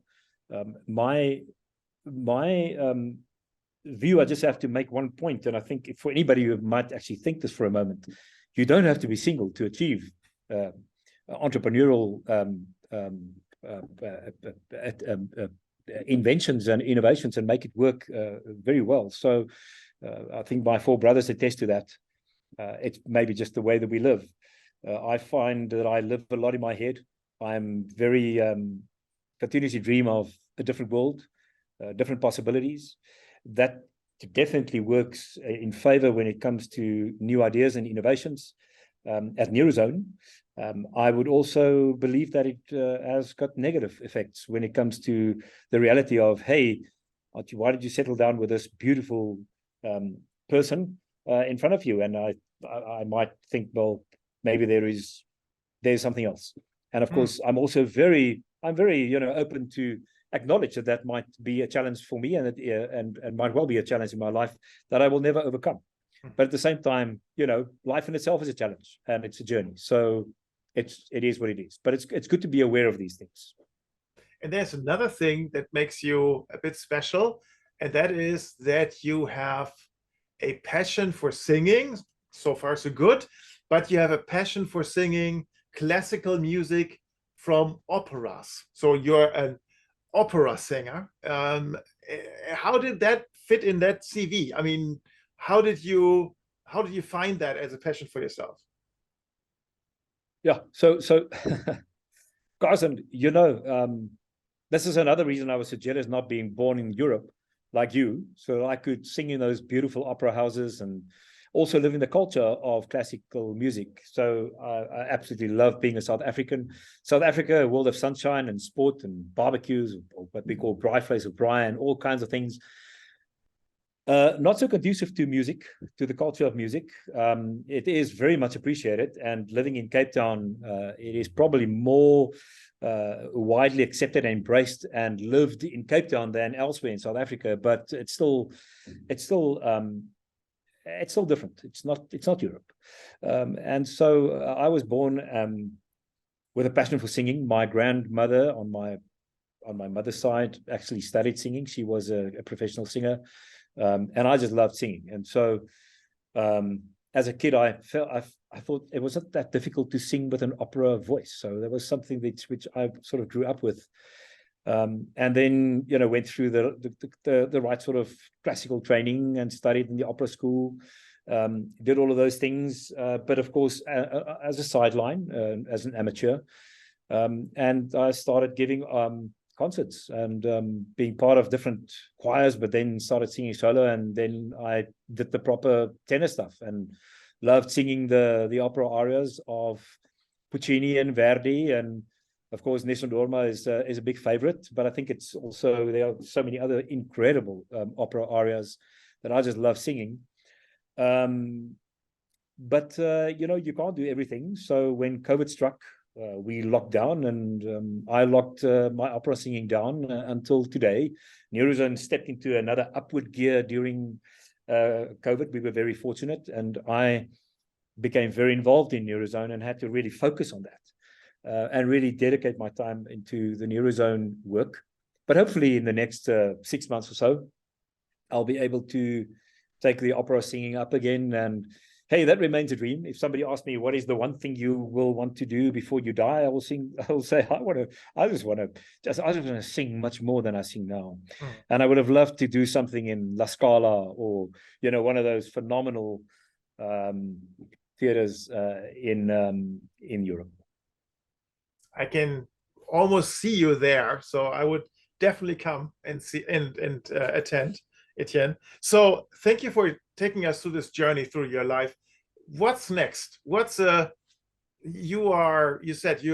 My view, I just have to make one point, and I think for anybody who might actually think this for a moment, you don't have to be single to achieve entrepreneurial inventions and innovations and make it work very well. So I think my 4 brothers attest to that. It's maybe just the way that we live. I find that I live a lot in my head. I'm very continuously dream of a different world, different possibilities. That definitely works in favor when it comes to new ideas and innovations. At Neurozone, I would also believe that it has got negative effects when it comes to the reality of, hey, why did you settle down with this beautiful person in front of you? And I might think, well, maybe there's something else. And of course, I'm very open to acknowledge that might be a challenge for me, and might well be a challenge in my life that I will never overcome. But at the same time, life in itself is a challenge and it's a journey. So it is what it is. But it's good to be aware of these things. And there's another thing that makes you a bit special, and that is that you have a passion for singing. So far, so good. But you have a passion for singing classical music from operas. So you're an opera singer. How did that fit in that CV? I mean, how did you find that as a passion for yourself? Yeah, so Karsten, this is another reason I was so jealous not being born in Europe like you, so I could sing in those beautiful opera houses and also live in the culture of classical music. So I absolutely love being a South African. South Africa, a world of sunshine and sport and barbecues, or what we call braai vleis of braai, and all kinds of things. Not so conducive to music, to the culture of music. It is very much appreciated, and living in Cape Town, it is probably more widely accepted and embraced and lived in Cape Town than elsewhere in South Africa. But it's still different. It's not Europe. And so I was born with a passion for singing. My grandmother on my mother's side actually studied singing. She was a professional singer. And I just loved singing. And so as a kid, I thought it wasn't that difficult to sing with an opera voice. So there was something which I sort of grew up with. And then, went through the right sort of classical training and studied in the opera school, did all of those things. But of course, as a sideline, as an amateur. And I started giving concerts and being part of different choirs, but then started singing solo. And then I did the proper tenor stuff and loved singing the opera arias of Puccini and Verdi. And of course, Nessun Dorma is a big favorite, but I think it's also, there are so many other incredible opera arias that I just love singing. But you can't do everything. So when COVID struck, we locked down, and I locked my opera singing down until today. Neurozone stepped into another upward gear during COVID. We were very fortunate, and I became very involved in Neurozone and had to really focus on that. And really dedicate my time into the Neurozone work. But hopefully in the next 6 months or so, I'll be able to take the opera singing up again. And hey, that remains a dream. If somebody asks me, what is the one thing you will want to do before you die? I will say, I just want to sing much more than I sing now. And I would have loved to do something in La Scala or, one of those phenomenal theaters in Europe. I can almost see you there, so I would definitely come and see and attend, Etienne. So thank you for taking us through this journey through your life. What's next? You said you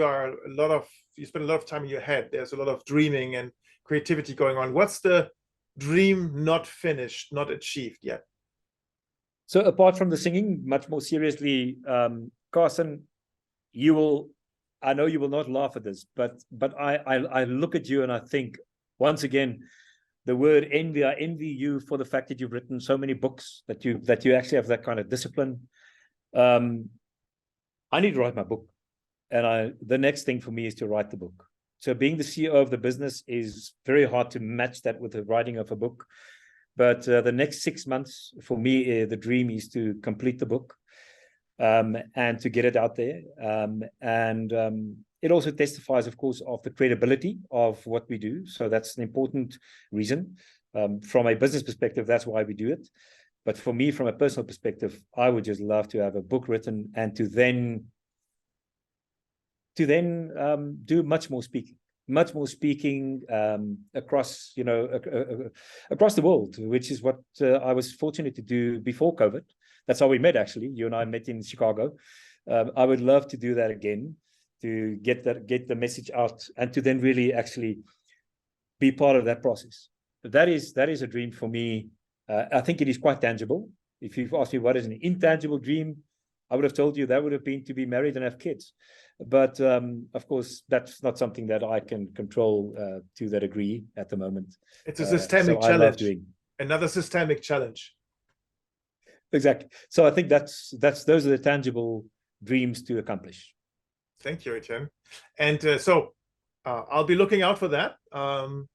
spend a lot of time in your head. There's a lot of dreaming and creativity going on. What's the dream not finished, not achieved yet? So apart from the singing, much more seriously, Karsten, I know you will not laugh at this, but I look at you and I think, once again, the word envy. I envy you for the fact that you've written so many books, that you actually have that kind of discipline. I need to write my book, and the next thing for me is to write the book. So being the CEO of the business is very hard to match that with the writing of a book. But the next 6 months for me, the dream is to complete the book. And to get it out there. It also testifies, of course, of the credibility of what we do. So that's an important reason. From a business perspective, that's why we do it. But for me, from a personal perspective, I would just love to have a book written and to then do much more speaking across, across the world, which is what I was fortunate to do before COVID. That's how we met, actually. You and I met in Chicago. I would love to do that again, to get the message out, and to then really actually be part of that process. But that is a dream for me. I think it is quite tangible. If you've asked me what is an intangible dream, I would have told you that would have been to be married and have kids. But of course, that's not something that I can control to that degree at the moment. It's a systemic challenge. Another systemic challenge. Exactly. So I think those are the tangible dreams to accomplish. Thank you, Etienne. And so I'll be looking out for that. And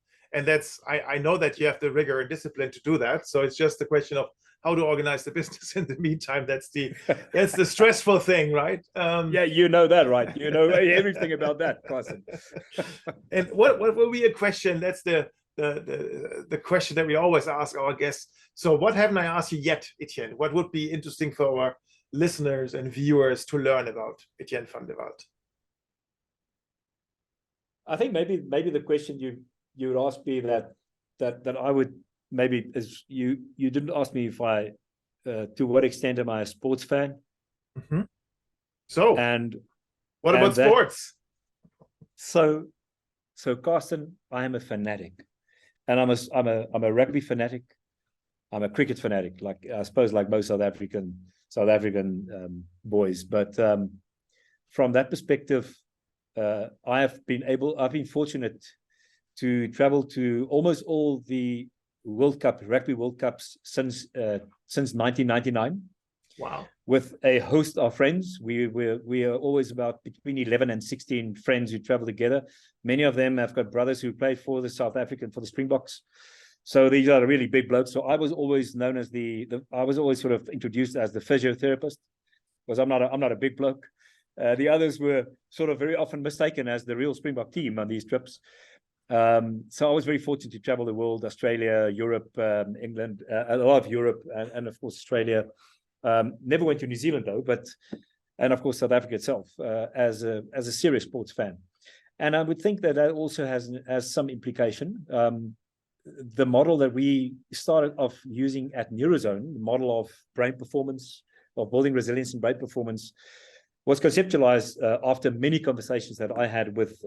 I know that you have the rigor and discipline to do that. So it's just a question of how to organize the business in the meantime. That's the stressful thing, right? Yeah, you know that, right? You know everything about that, Karsten. And what will be a question? That's the question that we always ask our guests. So what haven't I asked you yet, Etienne? What would be interesting for our listeners and viewers to learn about Etienne van der Walt? I think maybe the question you would ask me that I would maybe is you didn't ask me if I to what extent am I a sports fan? Mm-hmm. So and what about sports? So Karsten, I am a fanatic, and I'm a rugby fanatic. I'm a cricket fanatic, like I suppose like most South African boys. But from that perspective, I've been fortunate to travel to almost all the rugby World Cups since 1999. Wow. With a host of friends. We are always about between 11 and 16 friends who travel together. Many of them have got brothers who played for the Springboks. So these are really big blokes. So I was always known as I was always sort of introduced as the physiotherapist, because I'm not a big bloke. The others were sort of very often mistaken as the real Springbok team on these trips. So I was very fortunate to travel the world, Australia, Europe, England, a lot of Europe, and of course Australia. Never went to New Zealand though, and of course South Africa itself, as a serious sports fan. And I would think that also has some implication. The model that we started off using at Neurozone, the model of brain performance, of building resilience in brain performance, was conceptualized after many conversations that I had with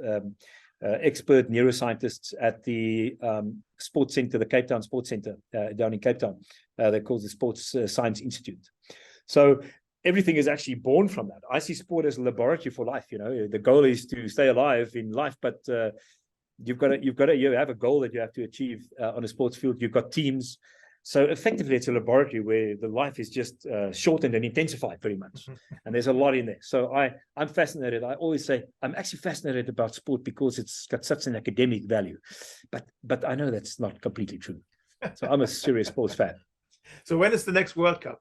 expert neuroscientists at the sports center, the Cape Town Sports Center down in Cape Town. They're called the Sports Science Institute. So everything is actually born from that. I see sport as a laboratory for life. The goal is to stay alive in life, but you have a goal that you have to achieve on a sports field. You've got teams. So effectively, it's a laboratory where the life is just shortened and intensified very much. And there's a lot in there. So I'm fascinated. I always say I'm actually fascinated about sport because it's got such an academic value. But I know that's not completely true. So I'm a serious sports fan. So when is the next World Cup?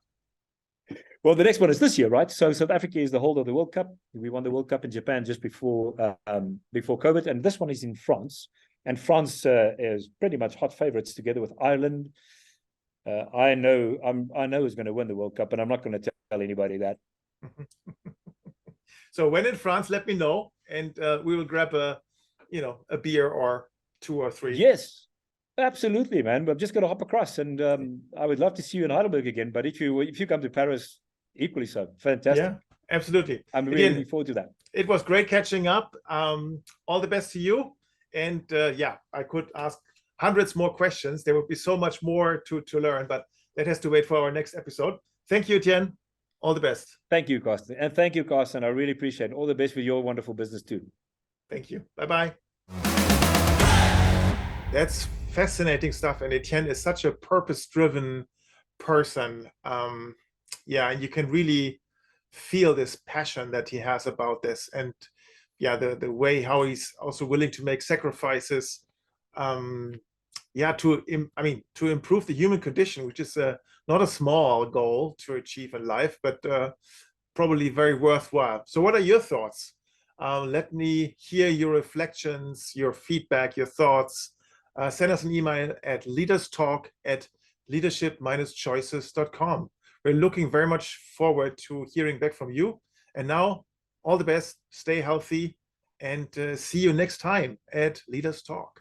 Well, the next one is this year, right? So South Africa is the holder of the World Cup. We won the World Cup in Japan just before COVID. And this one is in France. And France is pretty much hot favorites together with Ireland. I know who's going to win the World Cup, and I'm not going to tell anybody that. So when in France, let me know, and we will grab a beer or 2 or 3. Yes, absolutely, man. I'm just going to hop across, and I would love to see you in Heidelberg again. But if you come to Paris, equally so. Fantastic. Yeah, absolutely. I'm really looking forward to that. It was great catching up. All the best to you. And I could ask hundreds more questions. There would be so much more to learn, but that has to wait for our next episode. Thank you, Etienne. All the best. Thank you, Karsten. And thank you, Karsten. I really appreciate it. All the best with your wonderful business too. Thank you. Bye-bye. That's fascinating stuff. And Etienne is such a purpose-driven person. And you can really feel this passion that he has about this. And the way how he's also willing to make sacrifices to improve the human condition, which is not a small goal to achieve in life, but probably very worthwhile. So what are your thoughts? Let me hear your reflections, your feedback, your thoughts. Send us an email at leaderstalk@leadership-choices.com. We're looking very much forward to hearing back from you. And now, all the best, stay healthy, and see you next time at Leaders Talk.